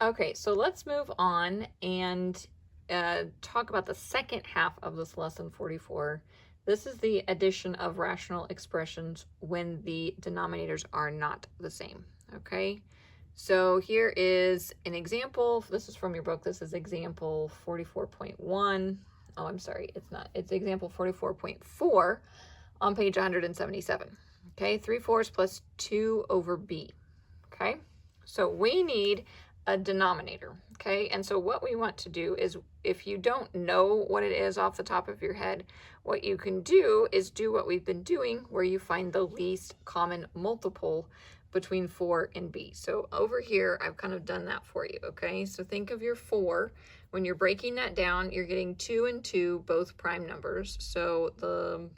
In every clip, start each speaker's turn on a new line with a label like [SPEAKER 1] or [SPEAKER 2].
[SPEAKER 1] Okay, so let's move on and talk about the second half of this lesson 44. This is the addition of rational expressions when the denominators are not the same. Okay, so here is an example. This is from your book. This is example 44.1. Oh, I'm sorry, it's not. It's example 44.4 on page 177. Okay, 3/4 plus 2 over b. Okay, so we need a denominator. Okay, and so what we want to do is, if you don't know what it is off the top of your head, what you can do is do what we've been doing, where you find the least common multiple between 4 and b. So over here, I've kind of done that for you. Okay, so think of your 4. When you're breaking that down, you're getting 2 and 2, both prime numbers. So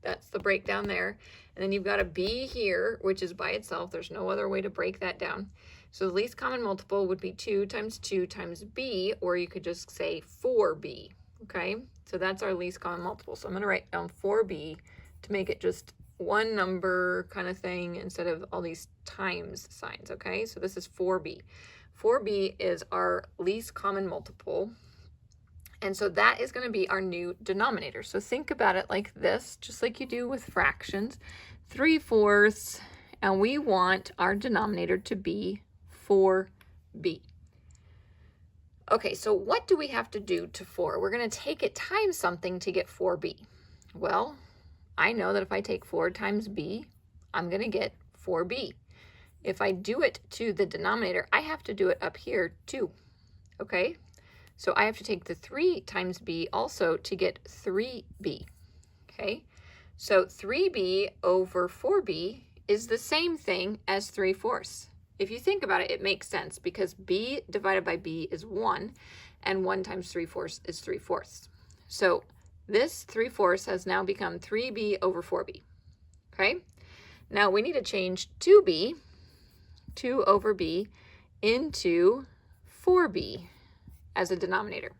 [SPEAKER 1] that's the breakdown there. And then you've got a b here, which is by itself. There's no other way to break that down. So the least common multiple would be 2 times 2 times b, or you could just say 4b, okay? So that's our least common multiple. So I'm gonna write down 4b to make it just one number kind of thing instead of all these times signs, okay? So this is 4b. 4b is our least common multiple. And so that is going to be our new denominator. So think about it like this, just like you do with fractions. 3/4, and we want our denominator to be 4b. Okay, so what do we have to do to 4? We're going to take it times something to get 4b. Well, I know that if I take 4 times b, I'm going to get 4b. If I do it to the denominator, I have to do it up here too, okay? So I have to take the 3 times b also to get 3b, okay? So 3b over 4b is the same thing as 3/4. If you think about it, it makes sense because b divided by b is 1, and 1 times 3/4 is 3/4. So this 3/4 has now become 3b over 4b, okay? Now we need to change 2b, 2 over b, into 4b as a denominator.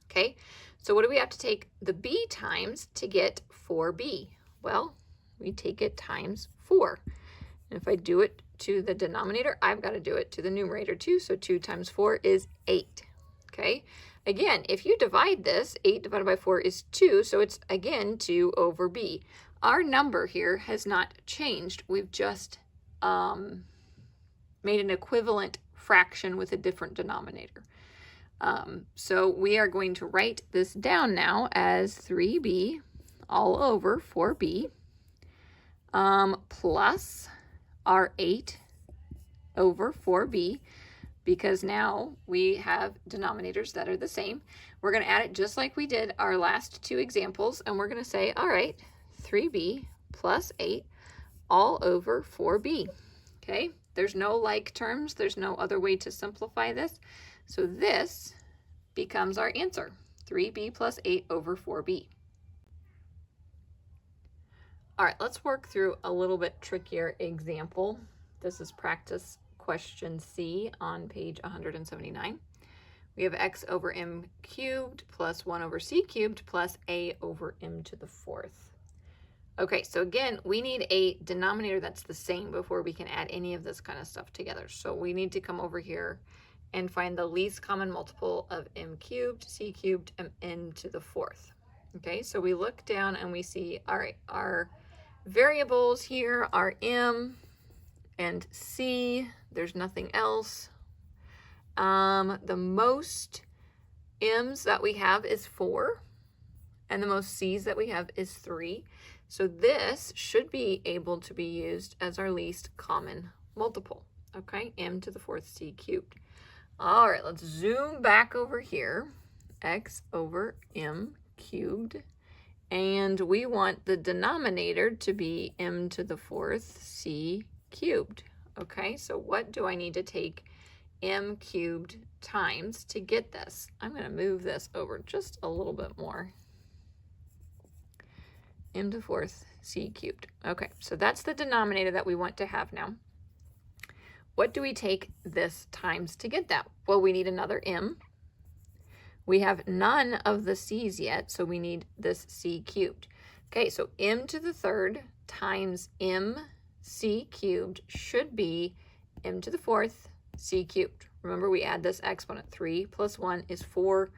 [SPEAKER 1] Okay, so what do we have to take the b times to get 4b? Well, we take it times 4. And if I do it to the denominator, I've got to do it to the numerator too. So 2 times 4 is 8. Okay, again, if you divide this, 8 divided by 4 is 2. So it's again 2 over b. Our number here has not changed. We've just made an equivalent fraction with a different denominator. So we are going to write this down now as 3b all over 4b plus our 8 over 4b, because now we have denominators that are the same. We're going to add it just like we did our last two examples, and we're going to say, all right, 3b plus 8 all over 4b. Okay, there's no like terms. There's no other way to simplify this. So this becomes our answer, 3b plus 8 over 4b. All right, let's work through a little bit trickier example. This is practice question C on page 179. We have x over m cubed plus 1 over c cubed plus a over m to the 4th. Okay, so again, we need a denominator that's the same before we can add any of this kind of stuff together. So we need to come over here and find the least common multiple of m cubed, c cubed, and n to the 4th. Okay, so we look down and we see, all right, our variables here are m and c. There's nothing else. The most m's that we have is 4, and the most c's that we have is 3. So this should be able to be used as our least common multiple, okay? M to the 4th c cubed. All right, let's zoom back over here. X over m cubed. And we want the denominator to be m to the 4th c cubed. Okay, so what do I need to take m cubed times to get this? I'm going to move this over just a little bit more. M to the 4th c cubed. Okay, so that's the denominator that we want to have now. What do we take this times to get that? Well, we need another m. We have none of the c's yet, so we need this c cubed. Okay, so m to the 3rd times m c cubed should be m to the 4th c cubed, Remember, we add this exponent. 3 plus 1 is 4.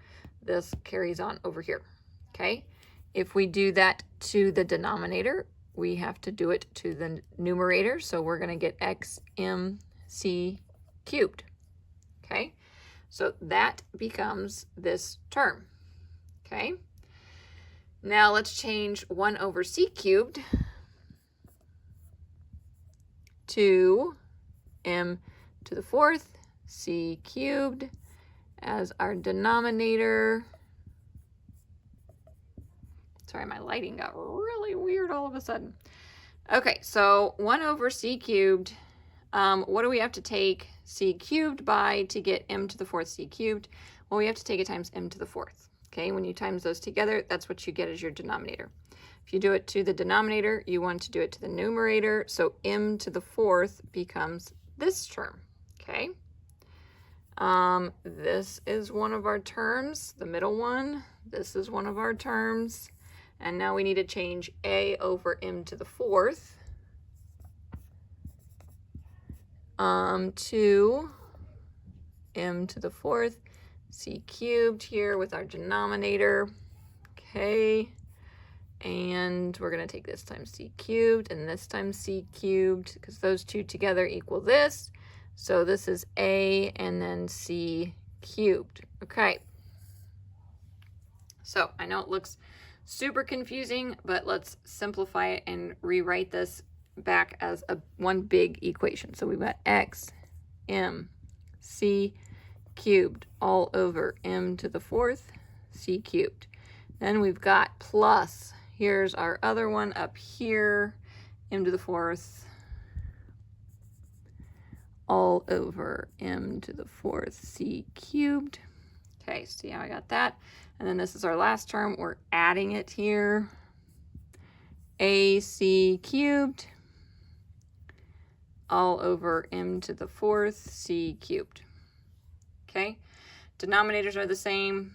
[SPEAKER 1] This carries on over here, okay? If we do that to the denominator, we have to do it to the numerator. So we're going to get xmc cubed, okay? So that becomes this term, okay? Now let's change 1 over c cubed to m to the 4th c cubed as our denominator. Sorry, my lighting got really weird all of a sudden. Okay, so 1 over c cubed. What do we have to take c cubed by to get m to the 4th c cubed? Well, we have to take it times m to the 4th. Okay, when you times those together, that's what you get as your denominator. If you do it to the denominator, you want to do it to the numerator. So m to the 4th becomes this term, okay? This is one of our terms, the middle one. This is one of our terms. And now we need to change a over m to the 4th to m to the 4th c cubed here with our denominator, okay? And we're going to take this times c cubed and this times c cubed because those two together equal this. So this is a and then c cubed, okay? So I know it looks super confusing, but let's simplify it and rewrite this back as one big equation. So we've got x m c cubed all over m to the 4th c cubed. Then we've got plus, here's our other one up here, m to the 4th all over m to the 4th c cubed. Okay, see how I got that? And then this is our last term. We're adding it here. ac cubed all over m to the 4th c cubed. Okay, denominators are the same.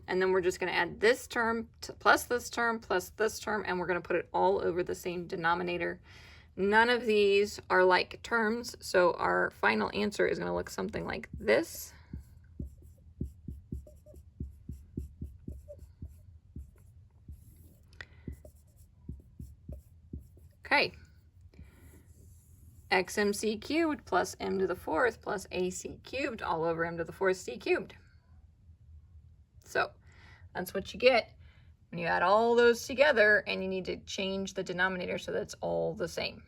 [SPEAKER 1] And then we're just going to add this term plus this term plus this term, and we're going to put it all over the same denominator. None of these are like terms, so our final answer is going to look something like this. Okay. xmc cubed plus m to the 4th plus ac cubed all over m to the 4th c cubed. So that's what you get when you add all those together, and you need to change the denominator so that it's all the same.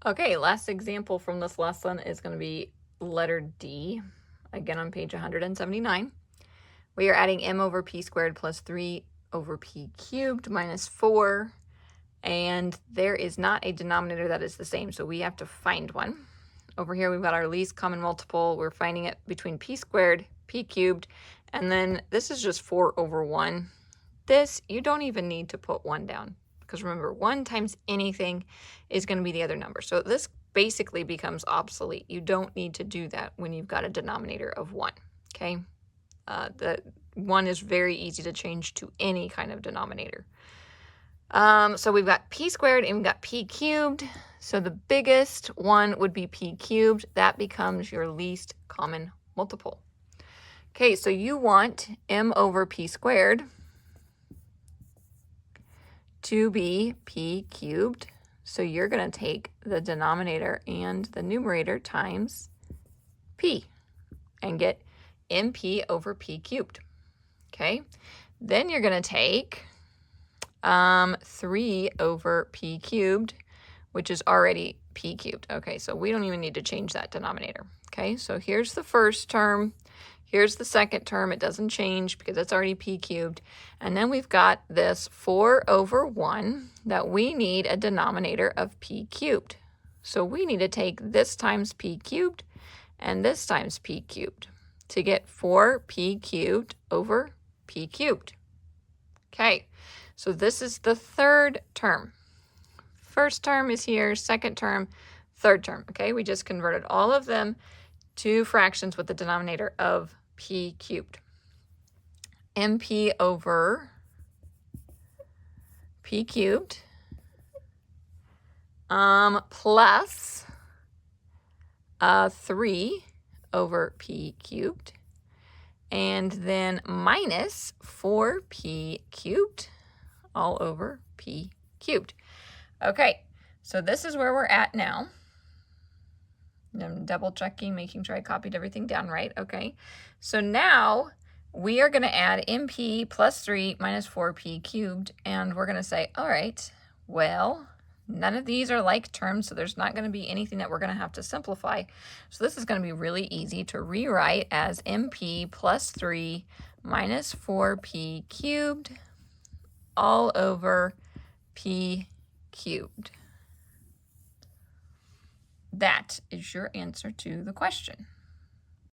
[SPEAKER 1] Okay, last example from this lesson is going to be letter D, again on page 179. We are adding m over p squared plus 3 over p cubed minus 4, and there is not a denominator that is the same, so we have to find one. Over here we've got our least common multiple. We're finding it between p squared, p cubed, and then this is just 4 over 1. This, you don't even need to put 1 down, because remember, 1 times anything is going to be the other number. So this basically becomes obsolete. You don't need to do that when you've got a denominator of 1, okay? The 1 is very easy to change to any kind of denominator. So we've got p squared and we've got p cubed. So the biggest one would be p cubed. That becomes your least common multiple. Okay, so you want m over p squared to be p cubed. So you're going to take the denominator and the numerator times p and get mp over p cubed. Okay, then you're going to take 3 over p cubed, which is already p cubed. Okay, so we don't even need to change that denominator. Okay, so here's the first term. Here's the second term. It doesn't change because it's already p cubed. And then we've got this 4 over 1 that we need a denominator of p cubed. So we need to take this times p cubed and this times p cubed to get 4p cubed over p cubed. Okay, so this is the third term. First term is here, second term, third term. Okay, we just converted all of them to fractions with the denominator of p cubed. mp over p cubed plus 3 over p cubed, and then minus 4p cubed all over p cubed. Okay, so this is where we're at now. I'm double checking, making sure I copied everything down right. Okay, so now we are going to add mp plus 3 minus 4p cubed, and we're going to say, all right, well, none of these are like terms, so there's not going to be anything that we're going to have to simplify. So this is going to be really easy to rewrite as mp plus 3 minus 4p cubed all over p cubed. That is your answer to the question.